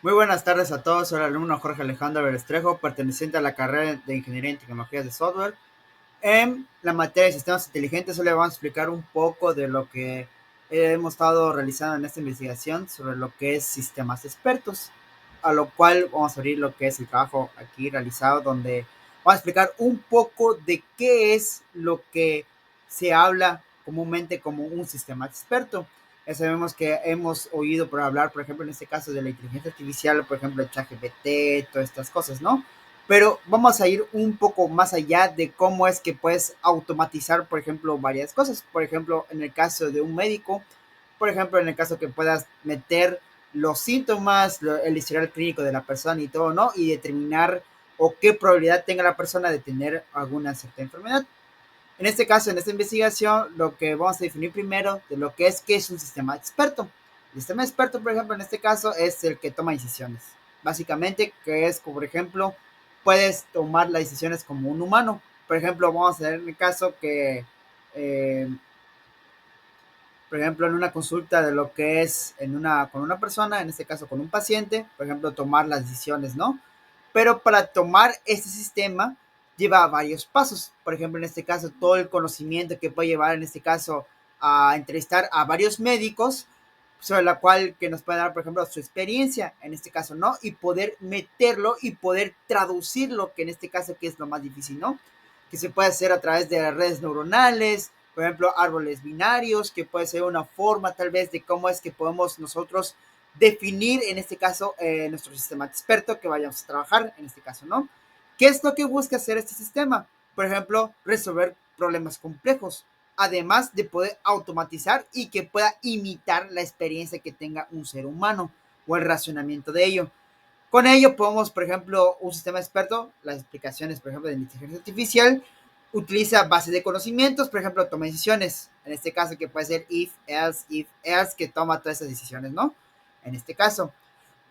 Muy buenas tardes a todos, soy el alumno Jorge Alejandro Berestrejo, perteneciente a la carrera de Ingeniería en Tecnologías de Software. En la materia de sistemas inteligentes, hoy le vamos a explicar un poco de lo que hemos estado realizando en esta investigación sobre lo que es sistemas expertos, a lo cual vamos a abrir lo que es el trabajo aquí realizado, donde vamos a explicar un poco de qué es lo que se habla comúnmente como un sistema experto. Ya sabemos que hemos oído por hablar, por ejemplo, en este caso de la inteligencia artificial, por ejemplo, el ChatGPT, todas estas cosas, ¿no? Pero vamos a ir un poco más allá de cómo es que puedes automatizar, por ejemplo, varias cosas. Por ejemplo, en el caso de un médico, por ejemplo, en el caso que puedas meter los síntomas, el historial clínico de la persona y todo, ¿no? Y determinar o qué probabilidad tenga la persona de tener alguna cierta enfermedad. En este caso, en esta investigación, lo que vamos a definir primero de lo que es un sistema experto. El sistema experto, por ejemplo, en este caso, es el que toma decisiones. Básicamente, que es, por ejemplo, puedes tomar las decisiones como un humano. Por ejemplo, vamos a ver en el caso que, eh, por ejemplo, en una consulta de lo que es con una persona, en este caso con un paciente, por ejemplo, tomar las decisiones, ¿no? Pero para tomar este sistema lleva varios pasos. Por ejemplo, en este caso, todo el conocimiento que puede llevar, en este caso, a entrevistar a varios médicos, sobre la cual que nos puede dar, por ejemplo, su experiencia, en este caso, ¿no? Y poder meterlo y poder traducirlo, que en este caso, que es lo más difícil, ¿no? Que se puede hacer a través de redes neuronales, por ejemplo, árboles binarios, que puede ser una forma tal vez de cómo es que podemos nosotros definir, en este caso, nuestro sistema experto que vayamos a trabajar, en este caso, ¿no? ¿Qué es lo que busca hacer este sistema? Por ejemplo, resolver problemas complejos, además de poder automatizar y que pueda imitar la experiencia que tenga un ser humano o el racionamiento de ello. Con ello podemos, por ejemplo, un sistema experto, las explicaciones, por ejemplo, de inteligencia artificial, utiliza bases de conocimientos, por ejemplo, toma decisiones. En este caso, que puede ser if, else, que toma todas esas decisiones, ¿no? En este caso,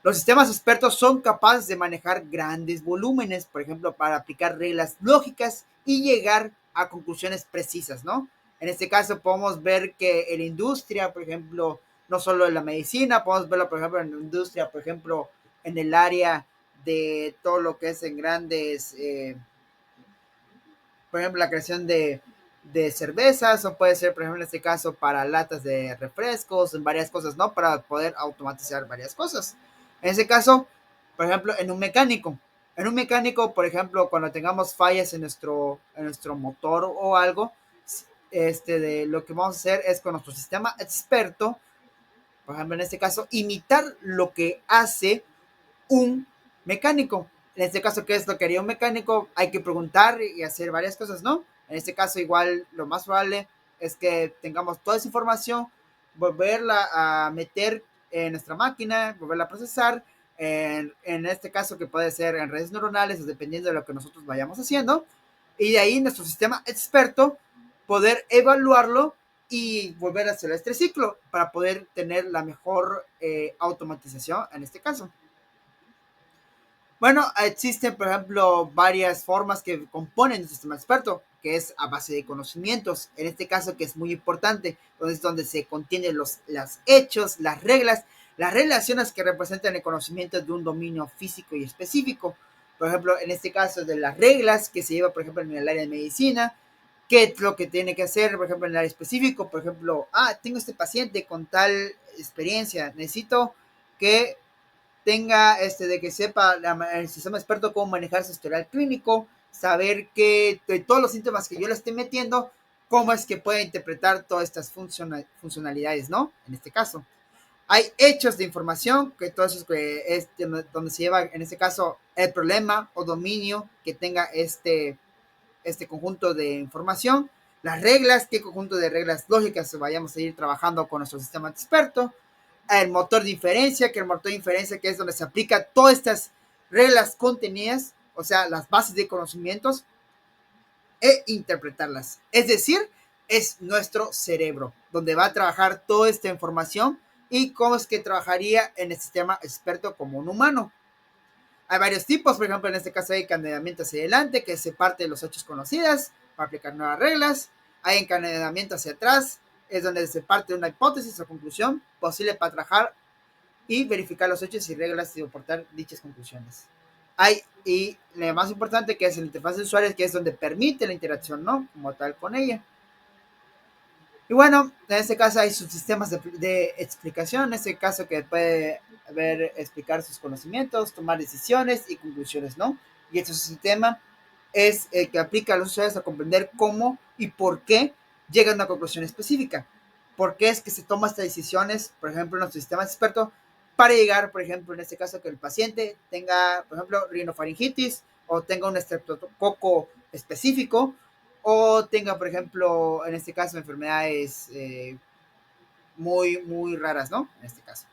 los sistemas expertos son capaces de manejar grandes volúmenes, por ejemplo, para aplicar reglas lógicas y llegar a conclusiones precisas, ¿no? En este caso podemos ver que en la industria, por ejemplo, no solo en la medicina, podemos verlo, por ejemplo, en la industria, por ejemplo, en el área de todo lo que es en grandes, por ejemplo, la creación de cervezas, o puede ser, por ejemplo, en este caso, para latas de refrescos, en varias cosas, ¿no? Para poder automatizar varias cosas. En ese caso, por ejemplo, en un mecánico, por ejemplo, cuando tengamos fallas en nuestro motor o algo, de lo que vamos a hacer es con nuestro sistema experto, por ejemplo, en este caso, imitar lo que hace un mecánico. En este caso, ¿qué es lo que haría un mecánico? Hay que preguntar y hacer varias cosas, ¿no? En este caso, igual lo más probable es que tengamos toda esa información, volverla a meter en nuestra máquina, volverla a procesar, en este caso que puede ser en redes neuronales, dependiendo de lo que nosotros vayamos haciendo, y de ahí nuestro sistema experto poder evaluarlo y volver a hacer este ciclo para poder tener la mejor automatización en este caso. Bueno, existen, por ejemplo, varias formas que componen el sistema experto, que es a base de conocimientos. En este caso, que es muy importante, es donde se contienen los hechos, las reglas, las relaciones que representan el conocimiento de un dominio físico y específico. Por ejemplo, en este caso, de las reglas que se lleva, por ejemplo, en el área de medicina, qué es lo que tiene que hacer, por ejemplo, en el área específico. Por ejemplo, tengo este paciente con tal experiencia, necesito que tenga de que sepa el sistema experto cómo manejar su historial clínico, saber que de todos los síntomas que yo le esté metiendo, cómo es que puede interpretar todas estas funcionalidades, ¿no? En este caso. Hay hechos de información, que todo eso es donde se lleva, en este caso, el problema o dominio que tenga este conjunto de información, las reglas, qué conjunto de reglas lógicas vayamos a ir trabajando con nuestro sistema experto, el motor de inferencia, que el motor de inferencia que es donde se aplica todas estas reglas contenidas, o sea, las bases de conocimientos, e interpretarlas. Es decir, es nuestro cerebro, donde va a trabajar toda esta información y cómo es que trabajaría en el sistema experto como un humano. Hay varios tipos, por ejemplo, en este caso hay encadenamiento hacia adelante, que se parte de los hechos conocidas para aplicar nuevas reglas. Hay encadenamiento hacia atrás, es donde se parte de una hipótesis o conclusión posible para trabajar y verificar los hechos y reglas y aportar dichas conclusiones. Y lo más importante que es la interfaz de usuarios, que es donde permite la interacción, ¿no? Como tal con ella. Y bueno, en este caso hay subsistemas de explicación, en este caso que puede ver, explicar sus conocimientos, tomar decisiones y conclusiones, ¿no? Y este sistema es el que aplica a los usuarios a comprender cómo y por qué llegan a una conclusión específica. ¿Por qué es que se toman estas decisiones, por ejemplo, en nuestro sistema experto, para llegar, por ejemplo, en este caso, que el paciente tenga, por ejemplo, rinofaringitis o tenga un estreptococo específico o tenga, por ejemplo, en este caso, enfermedades muy raras, ¿no? En este caso.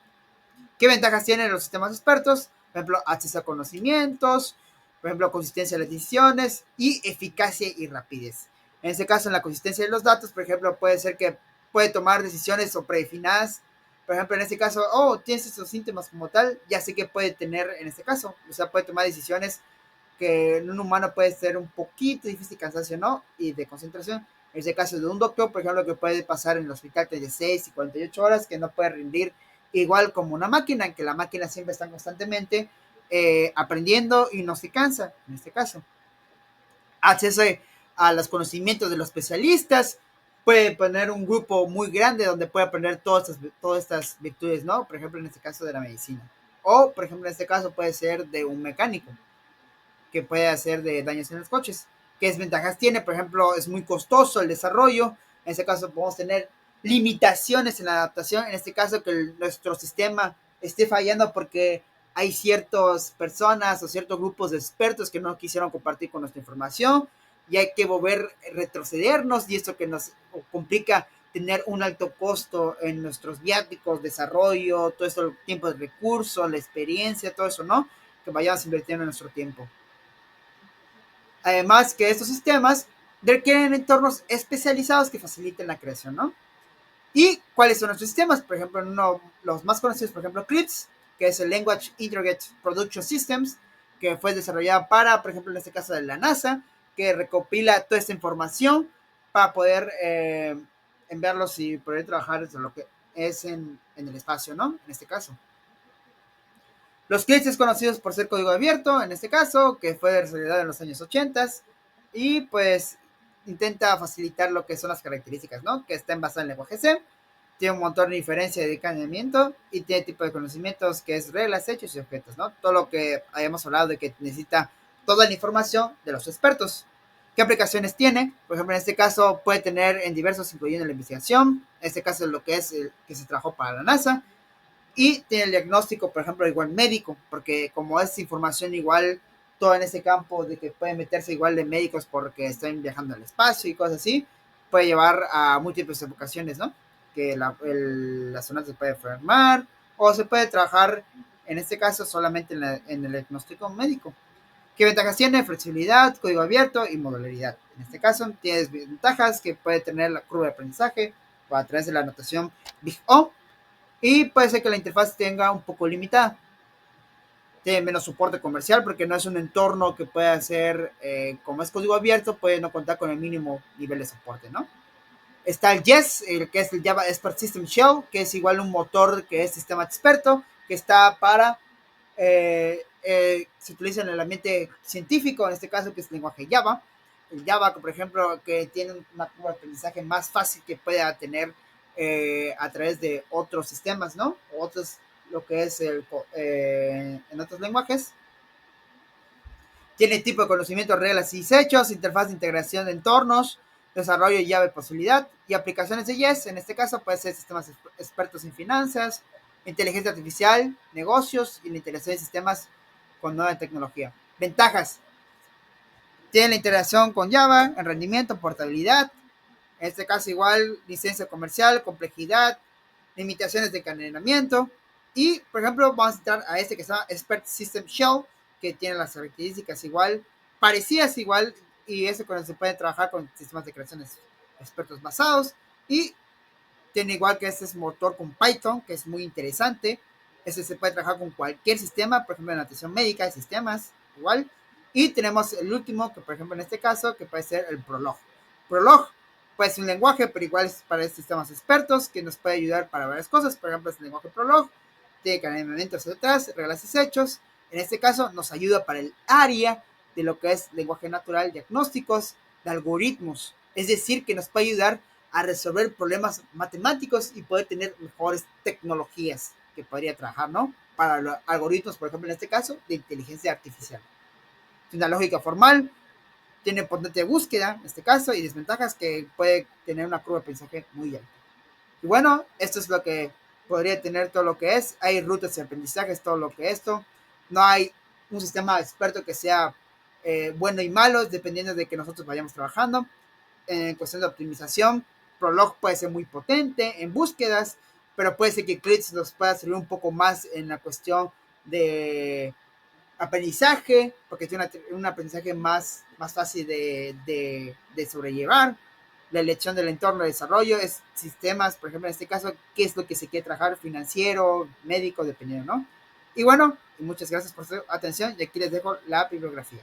¿Qué ventajas tienen los sistemas expertos? Por ejemplo, acceso a conocimientos, por ejemplo, consistencia de las decisiones y eficacia y rapidez. En este caso, en la consistencia de los datos, por ejemplo, puede ser que puede tomar decisiones o predefinadas. Por ejemplo, en este caso, tienes estos síntomas como tal, ya sé que puede tener en este caso. O sea, puede tomar decisiones que en un humano puede ser un poquito difícil, cansancio, ¿no? Y de concentración. En este caso de un doctor, por ejemplo, que puede pasar en el hospital de 6 y 48 horas, que no puede rendir igual como una máquina, en que la máquina siempre está constantemente aprendiendo y no se cansa, en este caso. Acceso a los conocimientos de los especialistas, puede poner un grupo muy grande donde puede aprender todas estas virtudes, ¿no? Por ejemplo, en este caso de la medicina. O, por ejemplo, en este caso puede ser de un mecánico que puede hacer de daños en los coches. ¿Qué desventajas tiene? Por ejemplo, es muy costoso el desarrollo. En este caso podemos tener limitaciones en la adaptación. En este caso que nuestro sistema esté fallando porque hay ciertas personas o ciertos grupos de expertos que no quisieron compartir con nuestra información y hay que volver a retrocedernos y esto que nos complica tener un alto costo en nuestros viáticos, desarrollo, todo eso, el tiempo de recursos, la experiencia, todo eso, ¿no? Que vayamos invirtiendo en nuestro tiempo. Además que estos sistemas requieren entornos especializados que faciliten la creación, ¿no? ¿Y cuáles son nuestros sistemas? Por ejemplo, los más conocidos, por ejemplo, CRIPS, que es el Language Integrated Production Systems, que fue desarrollado para, por ejemplo, en este caso de la NASA, que recopila toda esta información para poder enviarlos y poder trabajar desde lo que es en el espacio, ¿no? En este caso. Los clips es conocidos por ser código abierto, en este caso, que fue desarrollado en los años 80 y pues intenta facilitar lo que son las características, ¿no? Que está basado en lenguaje C, tiene un montón de diferencia de encadenamiento y tiene tipo de conocimientos que es reglas, hechos y objetos, ¿no? Todo lo que hayamos hablado de que necesita toda la información de los expertos. ¿Qué aplicaciones tiene? Por ejemplo, en este caso puede tener en diversos, incluyendo la investigación, en este caso lo que es el que se trabajó para la NASA, y tiene el diagnóstico, por ejemplo, igual médico, porque como es información igual, todo en ese campo de que pueden meterse igual de médicos porque están viajando al espacio y cosas así, puede llevar a múltiples vocaciones, ¿no? Que la astronauta se puede enfermar o se puede trabajar, en este caso, solamente en el diagnóstico médico. ¿Qué ventajas tiene? Flexibilidad, código abierto y modularidad. En este caso, tienes ventajas que puede tener la curva de aprendizaje a través de la notación Big O, y puede ser que la interfaz tenga un poco limitada. Tiene menos soporte comercial porque no es un entorno que pueda ser, como es código abierto, puede no contar con el mínimo nivel de soporte, ¿no? Está el Yes, el que es el Java Expert System Shell, que es igual un motor que es sistema experto, que está para, se utiliza en el ambiente científico, en este caso que es el lenguaje Java. El Java, por ejemplo, que tiene una curva de aprendizaje más fácil que pueda tener a través de otros sistemas, ¿no? Otros, lo que es en otros lenguajes. Tiene tipo de conocimiento, reglas y hechos, interfaz de integración de entornos, desarrollo y llave posibilidad y aplicaciones de Yes. En este caso puede ser sistemas expertos en finanzas, inteligencia artificial, negocios y la integración de sistemas con nueva tecnología. Ventajas. Tiene la integración con Java, en rendimiento, portabilidad. En este caso igual, licencia comercial, complejidad, limitaciones de encadenamiento. Y, por ejemplo, vamos a entrar a este que se llama Expert System Shell, que tiene las características igual, parecidas igual, y eso cuando se puede trabajar con sistemas de creaciones expertos basados. Y tiene igual que este es motor con Python, que es muy interesante. Este se puede trabajar con cualquier sistema, por ejemplo, en atención médica, de sistemas, igual. Y tenemos el último, que por ejemplo en este caso, que puede ser el Prolog. Prolog puede ser un lenguaje, pero igual es para sistemas expertos, que nos puede ayudar para varias cosas. Por ejemplo, es el lenguaje Prolog. tiene encadenamientos detrás, reglas y hechos. En este caso nos ayuda para el área de lo que es lenguaje natural, diagnósticos, de algoritmos. Es decir, que nos puede ayudar a resolver problemas matemáticos y poder tener mejores tecnologías que podría trabajar, ¿no? Para los algoritmos, por ejemplo, en este caso, de inteligencia artificial. Es una lógica formal, tiene potencia de búsqueda, en este caso, y desventajas que puede tener una curva de aprendizaje muy alta. Y bueno, esto es lo que podría tener todo lo que es. Hay rutas de aprendizaje, es todo lo que esto. No hay un sistema experto que sea bueno y malo, dependiendo de que nosotros vayamos trabajando. En cuestión de optimización, Prolog puede ser muy potente en búsquedas, pero puede ser que Eclipse nos pueda servir un poco más en la cuestión de aprendizaje, porque tiene un aprendizaje más fácil de sobrellevar. La elección del entorno de desarrollo es sistemas, por ejemplo, en este caso, qué es lo que se quiere trabajar, financiero, médico, dependiendo, ¿no? Y bueno, y muchas gracias por su atención y aquí les dejo la bibliografía.